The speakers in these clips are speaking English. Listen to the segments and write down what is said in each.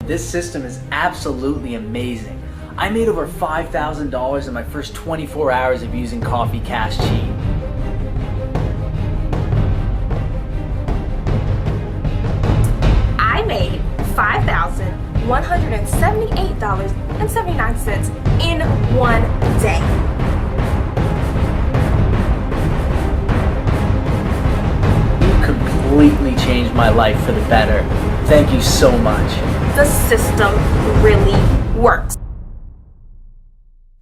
This system is absolutely amazing. I made over $5,000 in my first 24 hours of using Coffee Cash Cheat. I made $5,178.79 in one day. You completely changed my life for the better. Thank you so much. The system really works.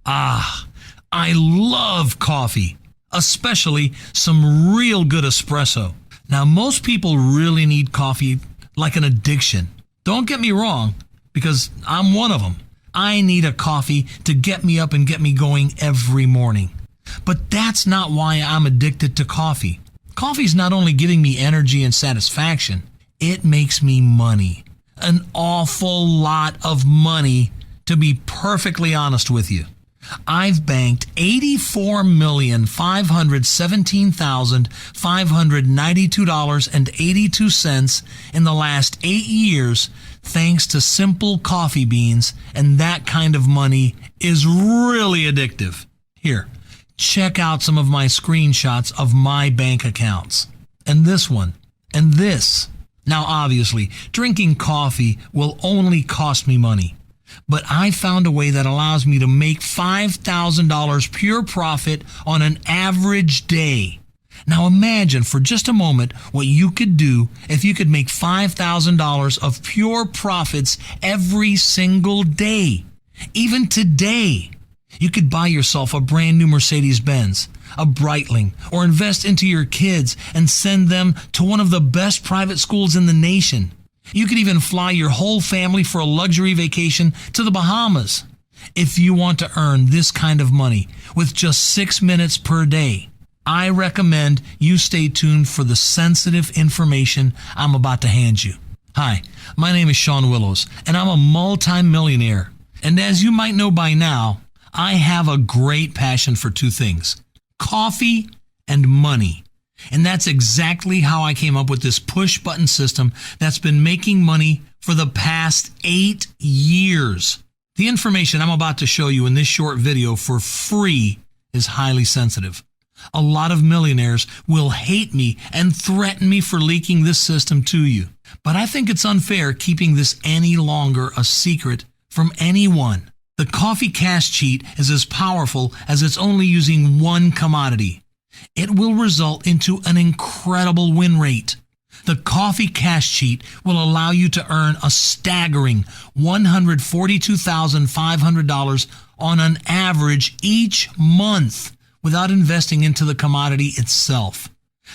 I love coffee, especially some real good espresso. Now, most people really need coffee like an addiction. Don't get me wrong, because I'm one of them. I need a coffee to get me up and get me going every morning. But that's not why I'm addicted to coffee. Coffee's not only giving me energy and satisfaction, it makes me money. An awful lot of money, to be perfectly honest with you. I've banked $84,517,592.82 in the last 8 years thanks to simple coffee beans, and that kind of money is really addictive. Here, check out some of my screenshots of my bank accounts. And this one, and this. Now, obviously, drinking coffee will only cost me money. But I found a way that allows me to make $5,000 pure profit on an average day. Now imagine for just a moment what you could do if you could make $5,000 of pure profits every single day. Even today, you could buy yourself a brand new Mercedes-Benz, a Breitling, or invest into your kids and send them to one of the best private schools in the nation. You could even fly your whole family for a luxury vacation to the Bahamas. If you want to earn this kind of money with just 6 minutes per day, I recommend you stay tuned for the sensitive information I'm about to hand you. Hi, my name is Sean Willows, and I'm a multi-millionaire. And as you might know by now, I have a great passion for two things: coffee and money. And that's exactly how I came up with this push-button system that's been making money for the past 8 years. The information I'm about to show you in this short video for free is highly sensitive. A lot of millionaires will hate me and threaten me for leaking this system to you. But I think it's unfair keeping this any longer a secret from anyone. The Coffee Cash Cheat is as powerful as it's only using one commodity. It will result into an incredible win rate. The Coffee Cash Cheat will allow you to earn a staggering $142,500 on an average each month without investing into the commodity itself.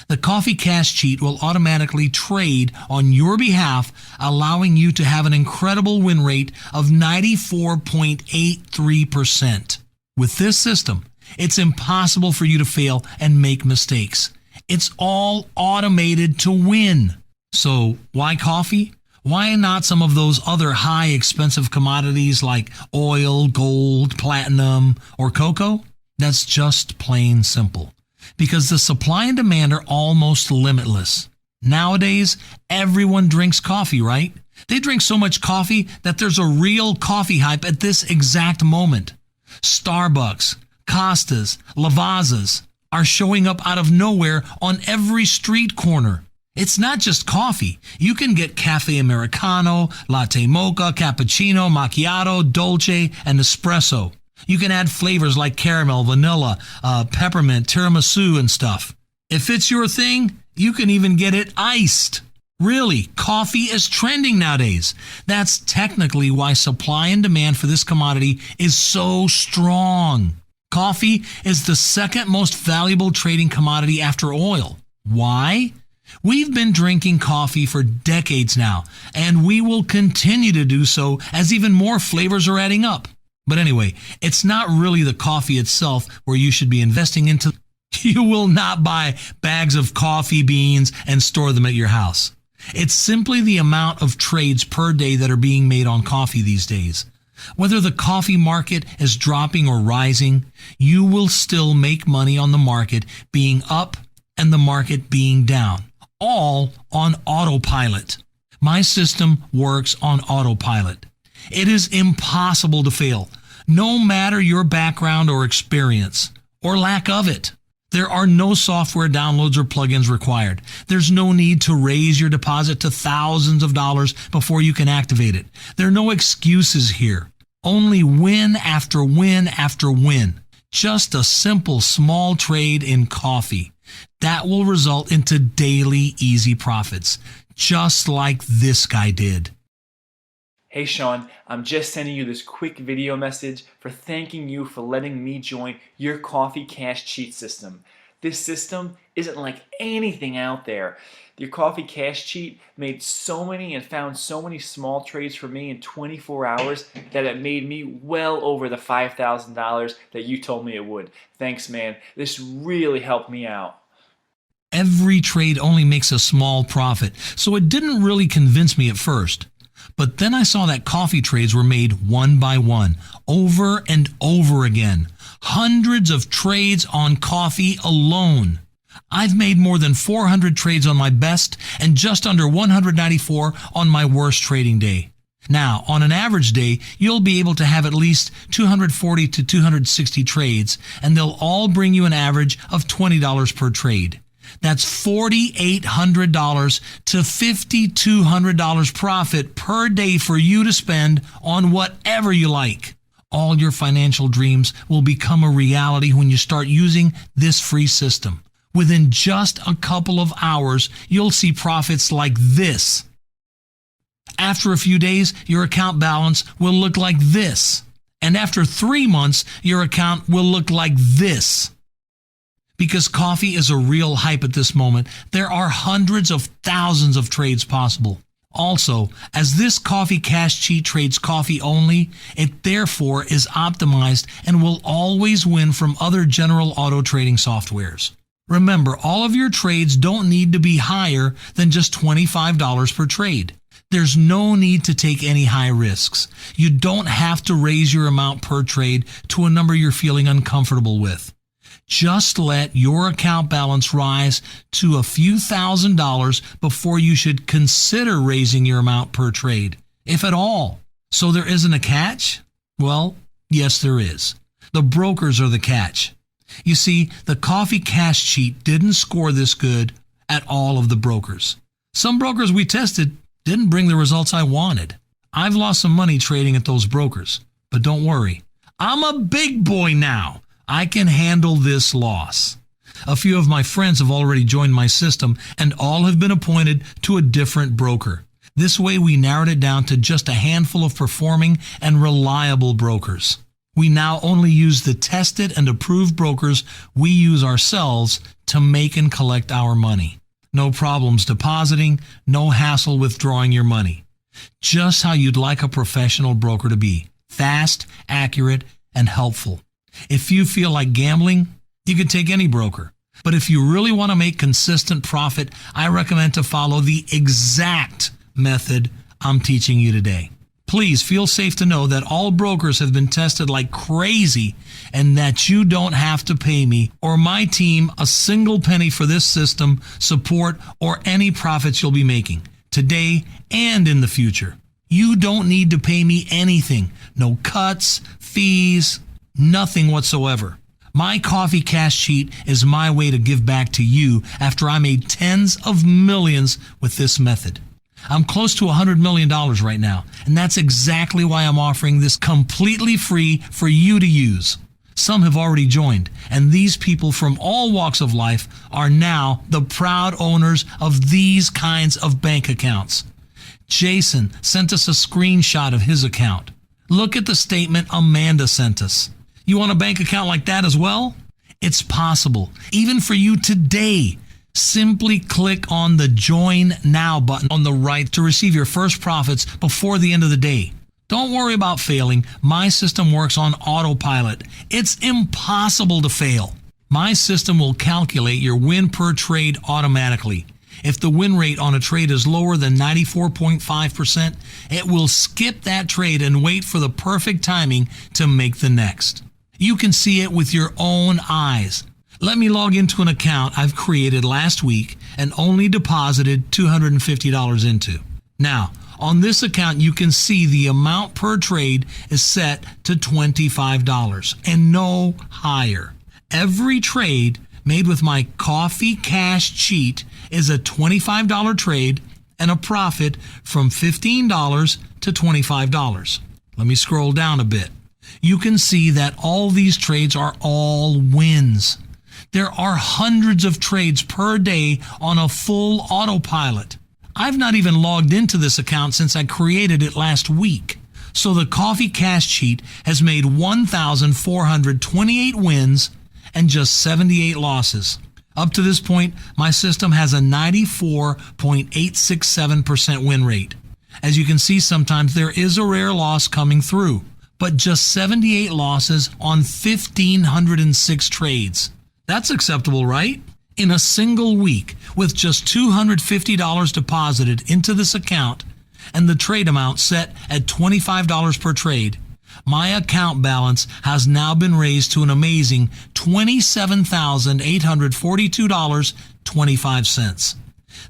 The Coffee Cash Cheat will automatically trade on your behalf, allowing you to have an incredible win rate of 94.83%. With this system, it's impossible for you to fail and make mistakes. It's all automated to win. So why coffee? Why not some of those other high expensive commodities like oil, gold, platinum, or cocoa? That's just plain simple. Because the supply and demand are almost limitless. Nowadays, everyone drinks coffee, right? They drink so much coffee that there's a real coffee hype at this exact moment. Starbucks, Costas, Lavazza's are showing up out of nowhere on every street corner. It's not just coffee. You can get cafe americano, latte mocha, cappuccino, macchiato, dolce, and espresso. You can add flavors like caramel, vanilla, peppermint, tiramisu, and stuff. If it's your thing, you can even get it iced. Really, coffee is trending nowadays. That's technically why supply and demand for this commodity is so strong. Coffee is the second most valuable trading commodity after oil. Why? We've been drinking coffee for decades now, and we will continue to do so as even more flavors are adding up. But anyway, it's not really the coffee itself where you should be investing into. You will not buy bags of coffee beans and store them at your house. It's simply the amount of trades per day that are being made on coffee these days. Whether the coffee market is dropping or rising, you will still make money on the market being up and the market being down, all on autopilot. My system works on autopilot. It is impossible to fail, no matter your background or experience, or lack of it. There are no software downloads or plugins required. There's no need to raise your deposit to thousands of dollars before you can activate it. There are no excuses here. Only win after win after win. Just a simple small trade in coffee. That will result into daily easy profits, just like this guy did. Hey Sean, I'm just sending you this quick video message for thanking you for letting me join your Coffee Cash cheat system. This system isn't like anything out there. Your Coffee Cash cheat made so many and found so many small trades for me in 24 hours that it made me well over the $5,000 that you told me it would. Thanks, man. This really helped me out. Every trade only makes a small profit, so it didn't really convince me at first. But then I saw that coffee trades were made one by one, over and over again. Hundreds of trades on coffee alone. I've made more than 400 trades on my best and just under 194 on my worst trading day. Now, on an average day, you'll be able to have at least 240 to 260 trades, and they'll all bring you an average of $20 per trade. That's $4,800 to $5,200 profit per day for you to spend on whatever you like. All your financial dreams will become a reality when you start using this free system. Within just a couple of hours, you'll see profits like this. After a few days, your account balance will look like this. And after 3 months, your account will look like this. Because coffee is a real hype at this moment, there are hundreds of thousands of trades possible. Also, as this Coffee Cash cheat trades coffee only, it therefore is optimized and will always win from other general auto trading softwares. Remember, all of your trades don't need to be higher than just $25 per trade. There's no need to take any high risks. You don't have to raise your amount per trade to a number you're feeling uncomfortable with. Just let your account balance rise to a few $1,000s before you should consider raising your amount per trade, if at all. So there isn't a catch? Well, yes, there is. The brokers are the catch. You see, the Coffee Cash cheat didn't score this good at all of the brokers. Some brokers we tested didn't bring the results I wanted. I've lost some money trading at those brokers, but don't worry. I'm a big boy now. I can handle this loss. A few of my friends have already joined my system, and all have been appointed to a different broker. This way we narrowed it down to just a handful of performing and reliable brokers. We now only use the tested and approved brokers we use ourselves to make and collect our money. No problems depositing, no hassle withdrawing your money. Just how you'd like a professional broker to be. Fast, accurate, and helpful. If you feel like gambling, you can take any broker. But if you really want to make consistent profit, I recommend to follow the exact method I'm teaching you today. Please feel safe to know that all brokers have been tested like crazy and that you don't have to pay me or my team a single penny for this system, support, or any profits you'll be making today and in the future. You don't need to pay me anything. No cuts, fees, nothing whatsoever. My Coffee Cash cheat is my way to give back to you after I made tens of millions with this method. I'm close to $100 million right now, and that's exactly why I'm offering this completely free for you to use. Some have already joined, and these people from all walks of life are now the proud owners of these kinds of bank accounts. Jason sent us a screenshot of his account. Look at the statement Amanda sent us. You want a bank account like that as well? It's possible, even for you today. Simply click on the Join Now button on the right to receive your first profits before the end of the day. Don't worry about failing. My system works on autopilot. It's impossible to fail. My system will calculate your win per trade automatically. If the win rate on a trade is lower than 94.5%, it will skip that trade and wait for the perfect timing to make the next. You can see it with your own eyes. Let me log into an account I've created last week and only deposited $250 into. Now, on this account, you can see the amount per trade is set to $25 and no higher. Every trade made with my Coffee Cash Cheat is a $25 trade and a profit from $15 to $25. Let me scroll down a bit. You can see that all these trades are all wins. There are hundreds of trades per day on a full autopilot. I've not even logged into this account since I created it last week. So the Coffee Cash Cheat has made 1,428 wins and just 78 losses. Up to this point, my system has a 94.867% win rate. As you can see, sometimes there is a rare loss coming through, but just 78 losses on 1,506 trades. That's acceptable, right? In a single week, with just $250 deposited into this account and the trade amount set at $25 per trade, my account balance has now been raised to an amazing $27,842.25.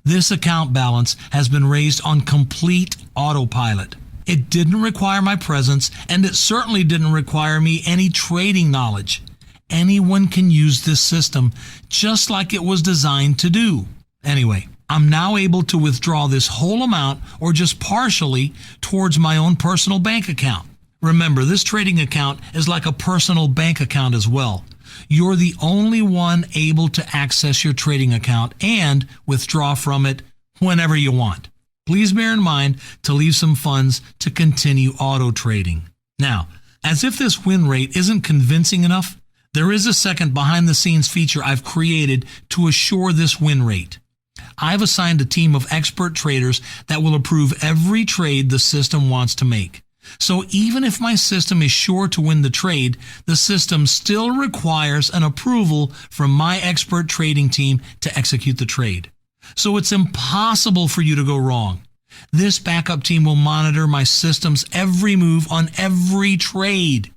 This account balance has been raised on complete autopilot. It didn't require my presence, and it certainly didn't require me any trading knowledge. Anyone can use this system just like it was designed to do. Anyway, I'm now able to withdraw this whole amount or just partially towards my own personal bank account. Remember, this trading account is like a personal bank account as well. You're the only one able to access your trading account and withdraw from it whenever you want. Please bear in mind to leave some funds to continue auto trading. Now, as if this win rate isn't convincing enough, there is a second behind-the-scenes feature I've created to assure this win rate. I've assigned a team of expert traders that will approve every trade the system wants to make. So even if my system is sure to win the trade, the system still requires an approval from my expert trading team to execute the trade. So it's impossible for you to go wrong. This backup team will monitor my system's every move on every trade.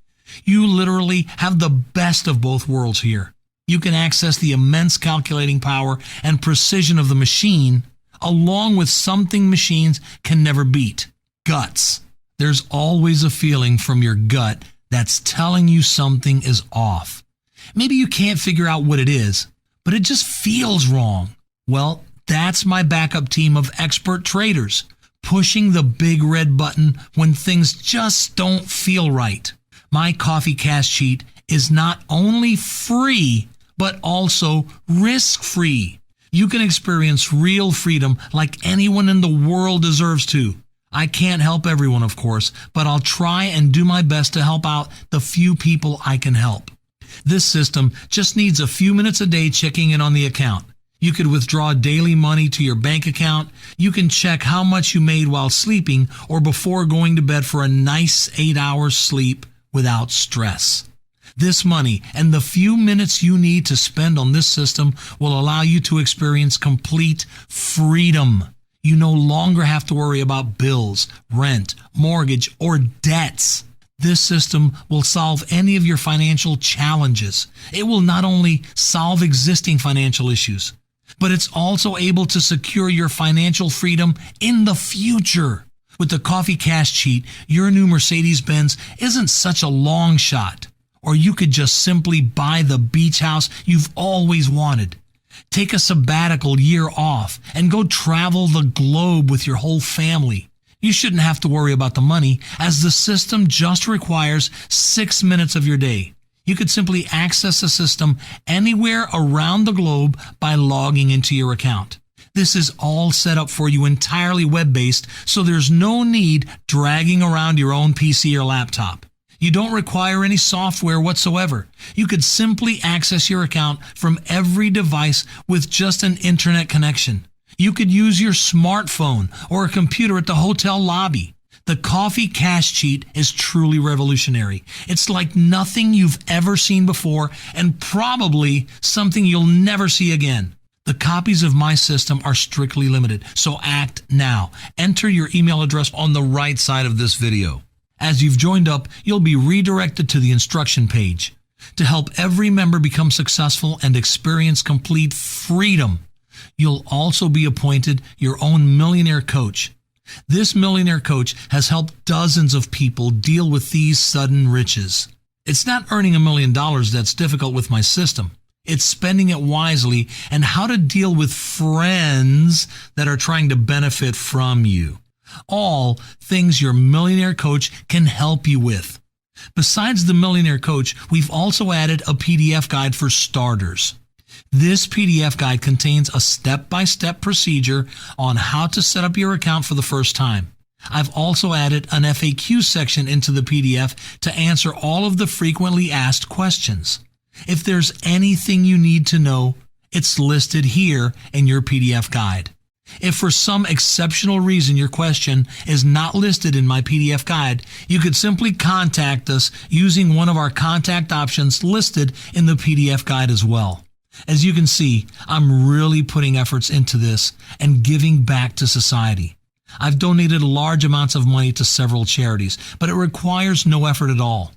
You literally have the best of both worlds here. You can access the immense calculating power and precision of the machine, along with something machines can never beat: guts. There's always a feeling from your gut that's telling you something is off. Maybe you can't figure out what it is, but it just feels wrong. Well, that's my backup team of expert traders, pushing the big red button when things just don't feel right. My Coffee Cash Cheat is not only free, but also risk-free. You can experience real freedom like anyone in the world deserves to. I can't help everyone, of course, but I'll try and do my best to help out the few people I can help. This system just needs a few minutes a day checking in on the account. You could withdraw daily money to your bank account. You can check how much you made while sleeping or before going to bed for a nice 8 hours sleep without stress. This money and the few minutes you need to spend on this system will allow you to experience complete freedom. You no longer have to worry about bills, rent, mortgage, or debts. This system will solve any of your financial challenges. It will not only solve existing financial issues, but it's also able to secure your financial freedom in the future. With the Coffee Cash Cheat, your new Mercedes-Benz isn't such a long shot. Or you could just simply buy the beach house you've always wanted. Take a sabbatical year off and go travel the globe with your whole family. You shouldn't have to worry about the money, as the system just requires 6 minutes of your day. You could simply access the system anywhere around the globe by logging into your account. This is all set up for you entirely web-based, so there's no need dragging around your own PC or laptop. You don't require any software whatsoever. You could simply access your account from every device with just an internet connection. You could use your smartphone or a computer at the hotel lobby. The Coffee Cash Cheat is truly revolutionary. It's like nothing you've ever seen before, and probably something you'll never see again. The copies of my system are strictly limited, so act now. Enter your email address on the right side of this video. As you've joined up, you'll be redirected to the instruction page. To help every member become successful and experience complete freedom, you'll also be appointed your own millionaire coach. This millionaire coach has helped dozens of people deal with these sudden riches. It's not earning $1 million that's difficult with my system. It's spending it wisely and how to deal with friends that are trying to benefit from you. All things your millionaire coach can help you with. Besides the millionaire coach, we've also added a PDF guide for starters. This PDF guide contains a step-by-step procedure on how to set up your account for the first time. I've also added an FAQ section into the PDF to answer all of the frequently asked questions. If there's anything you need to know, it's listed here in your PDF guide. If for some exceptional reason your question is not listed in my PDF guide, you could simply contact us using one of our contact options listed in the PDF guide as well. As you can see, I'm really putting efforts into this and giving back to society. I've donated large amounts of money to several charities, but it requires no effort at all.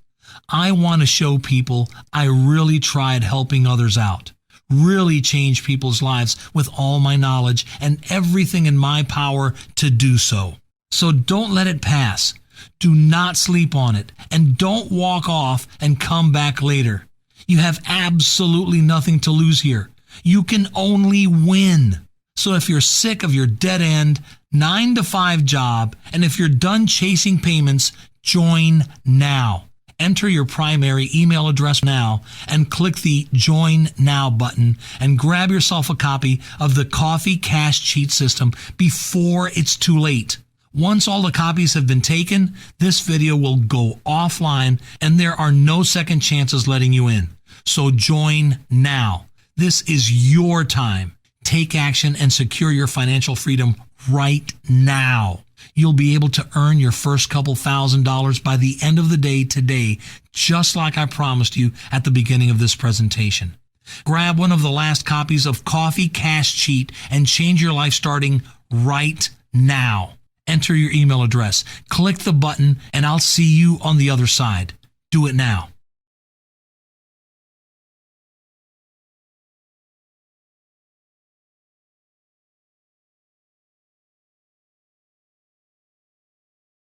I want to show people I really tried helping others out, really change people's lives with all my knowledge and everything in my power to do so. So don't let it pass. Do not sleep on it, and don't walk off and come back later. You have absolutely nothing to lose here. You can only win. So if you're sick of your dead-end 9-to-5 job, and if you're done chasing payments, join now. Enter your primary email address now and click the Join Now button and grab yourself a copy of the Coffee Cash Cheat System before it's too late. Once all the copies have been taken, this video will go offline and there are no second chances letting you in. So join now. This is your time. Take action and secure your financial freedom right now. You'll be able to earn your first couple $1,000s by the end of the day today, just like I promised you at the beginning of this presentation. Grab one of the last copies of Coffee Cash Cheat and change your life starting right now. Enter your email address, click the button, and I'll see you on the other side. Do it now.